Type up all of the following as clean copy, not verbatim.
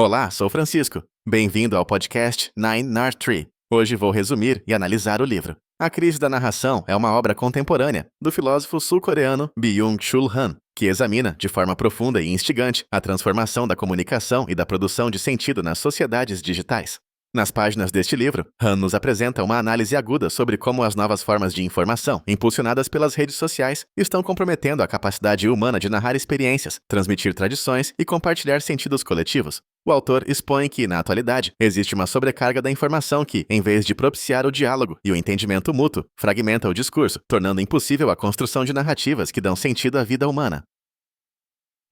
Olá, sou Francisco. Bem-vindo ao podcast Nine Nart Tree. Hoje vou resumir e analisar o livro. A Crise da Narração é uma obra contemporânea do filósofo sul-coreano Byung-Chul Han, que examina, de forma profunda e instigante, a transformação da comunicação e da produção de sentido nas sociedades digitais. Nas páginas deste livro, Han nos apresenta uma análise aguda sobre como as novas formas de informação, impulsionadas pelas redes sociais, estão comprometendo a capacidade humana de narrar experiências, transmitir tradições e compartilhar sentidos coletivos. O autor expõe que, na atualidade, existe uma sobrecarga da informação que, em vez de propiciar o diálogo e o entendimento mútuo, fragmenta o discurso, tornando impossível a construção de narrativas que dão sentido à vida humana.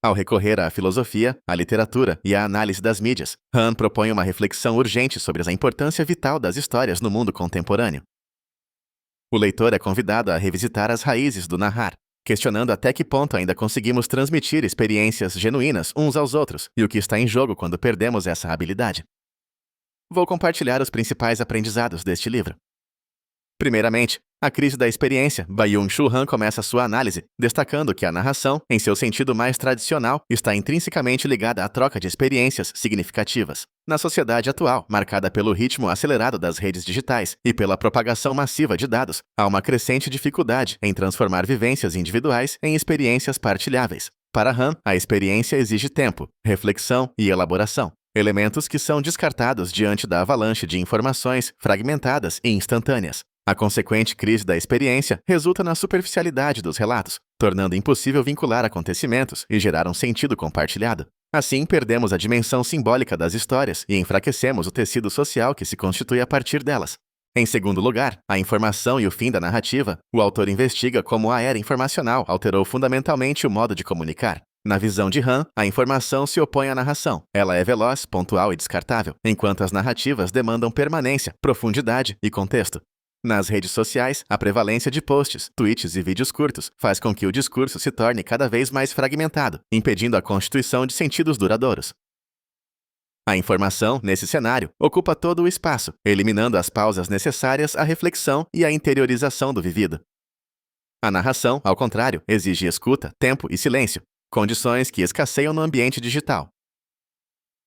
Ao recorrer à filosofia, à literatura e à análise das mídias, Han propõe uma reflexão urgente sobre a importância vital das histórias no mundo contemporâneo. O leitor é convidado a revisitar as raízes do narrar, questionando até que ponto ainda conseguimos transmitir experiências genuínas uns aos outros e o que está em jogo quando perdemos essa habilidade. Vou compartilhar os principais aprendizados deste livro. Primeiramente, A Crise da Experiência, Byung-Chul Han começa sua análise, destacando que a narração, em seu sentido mais tradicional, está intrinsecamente ligada à troca de experiências significativas. Na sociedade atual, marcada pelo ritmo acelerado das redes digitais e pela propagação massiva de dados, há uma crescente dificuldade em transformar vivências individuais em experiências partilháveis. Para Han, a experiência exige tempo, reflexão e elaboração, elementos que são descartados diante da avalanche de informações fragmentadas e instantâneas. A consequente crise da experiência resulta na superficialidade dos relatos, tornando impossível vincular acontecimentos e gerar um sentido compartilhado. Assim, perdemos a dimensão simbólica das histórias e enfraquecemos o tecido social que se constitui a partir delas. Em segundo lugar, a informação e o fim da narrativa, o autor investiga como a era informacional alterou fundamentalmente o modo de comunicar. Na visão de Han, a informação se opõe à narração. Ela é veloz, pontual e descartável, enquanto as narrativas demandam permanência, profundidade e contexto. Nas redes sociais, a prevalência de posts, tweets e vídeos curtos faz com que o discurso se torne cada vez mais fragmentado, impedindo a constituição de sentidos duradouros. A informação, nesse cenário, ocupa todo o espaço, eliminando as pausas necessárias à reflexão e à interiorização do vivido. A narração, ao contrário, exige escuta, tempo e silêncio, condições que escasseiam no ambiente digital.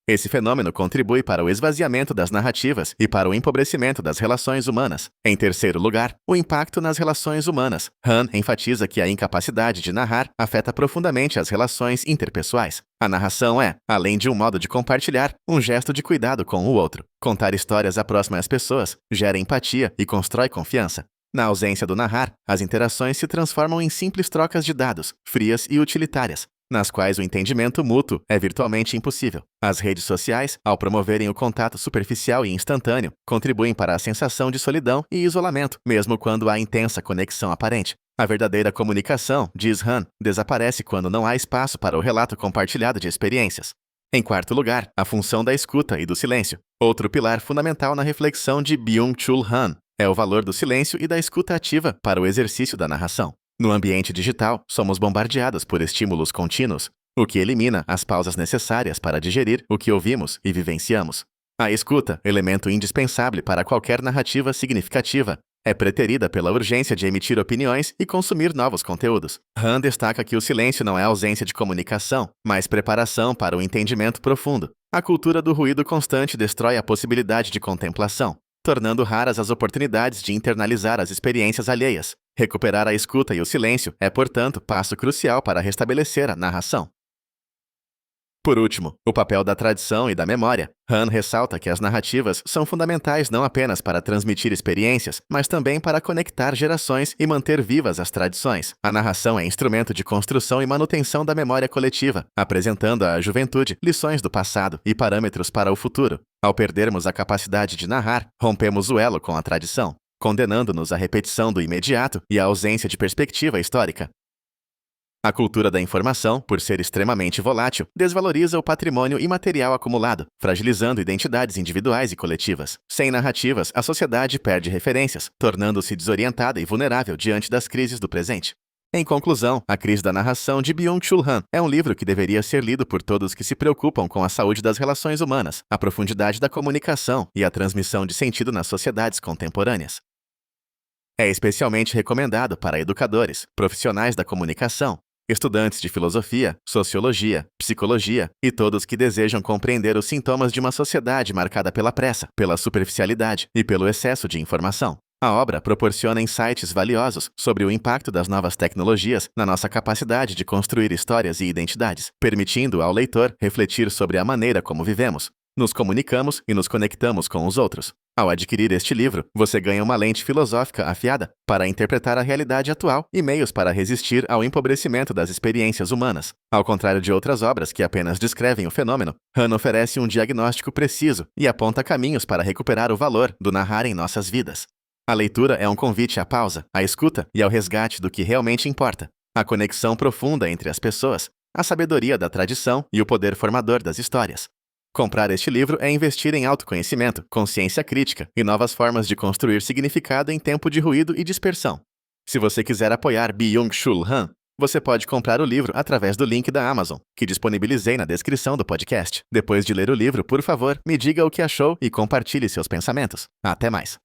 Esse fenômeno contribui para o esvaziamento das narrativas e para o empobrecimento das relações humanas. Em terceiro lugar, o impacto nas relações humanas. Han enfatiza que a incapacidade de narrar afeta profundamente as relações interpessoais. A narração é, além de um modo de compartilhar, um gesto de cuidado com o outro. Contar histórias aproxima as pessoas, gera empatia e constrói confiança. Na ausência do narrar, as interações se transformam em simples trocas de dados, frias e utilitárias, nas quais o entendimento mútuo é virtualmente impossível. As redes sociais, ao promoverem o contato superficial e instantâneo, contribuem para a sensação de solidão e isolamento, mesmo quando há intensa conexão aparente. A verdadeira comunicação, diz Han, desaparece quando não há espaço para o relato compartilhado de experiências. Em quarto lugar, a função da escuta e do silêncio. Outro pilar fundamental na reflexão de Byung-Chul Han é o valor do silêncio e da escuta ativa para o exercício da narração. No ambiente digital, somos bombardeados por estímulos contínuos, o que elimina as pausas necessárias para digerir o que ouvimos e vivenciamos. A escuta, elemento indispensável para qualquer narrativa significativa, é preterida pela urgência de emitir opiniões e consumir novos conteúdos. Han destaca que o silêncio não é ausência de comunicação, mas preparação para o entendimento profundo. A cultura do ruído constante destrói a possibilidade de contemplação, tornando raras as oportunidades de internalizar as experiências alheias. Recuperar a escuta e o silêncio é, portanto, passo crucial para restabelecer a narração. Por último, o papel da tradição e da memória. Han ressalta que as narrativas são fundamentais não apenas para transmitir experiências, mas também para conectar gerações e manter vivas as tradições. A narração é instrumento de construção e manutenção da memória coletiva, apresentando à juventude lições do passado e parâmetros para o futuro. Ao perdermos a capacidade de narrar, rompemos o elo com a tradição, condenando-nos à repetição do imediato e à ausência de perspectiva histórica. A cultura da informação, por ser extremamente volátil, desvaloriza o patrimônio imaterial acumulado, fragilizando identidades individuais e coletivas. Sem narrativas, a sociedade perde referências, tornando-se desorientada e vulnerável diante das crises do presente. Em conclusão, A Crise da Narração, de Byung-Chul Han, é um livro que deveria ser lido por todos que se preocupam com a saúde das relações humanas, a profundidade da comunicação e a transmissão de sentido nas sociedades contemporâneas. É especialmente recomendado para educadores, profissionais da comunicação, Estudantes de filosofia, sociologia, psicologia e todos que desejam compreender os sintomas de uma sociedade marcada pela pressa, pela superficialidade e pelo excesso de informação. A obra proporciona insights valiosos sobre o impacto das novas tecnologias na nossa capacidade de construir histórias e identidades, permitindo ao leitor refletir sobre a maneira como vivemos, nos comunicamos e nos conectamos com os outros. Ao adquirir este livro, você ganha uma lente filosófica afiada para interpretar a realidade atual e meios para resistir ao empobrecimento das experiências humanas. Ao contrário de outras obras que apenas descrevem o fenômeno, Han oferece um diagnóstico preciso e aponta caminhos para recuperar o valor do narrar em nossas vidas. A leitura é um convite à pausa, à escuta e ao resgate do que realmente importa, a conexão profunda entre as pessoas, a sabedoria da tradição e o poder formador das histórias. Comprar este livro é investir em autoconhecimento, consciência crítica e novas formas de construir significado em tempo de ruído e dispersão. Se você quiser apoiar Byung-Chul Han, você pode comprar o livro através do link da Amazon, que disponibilizei na descrição do podcast. Depois de ler o livro, por favor, me diga o que achou e compartilhe seus pensamentos. Até mais!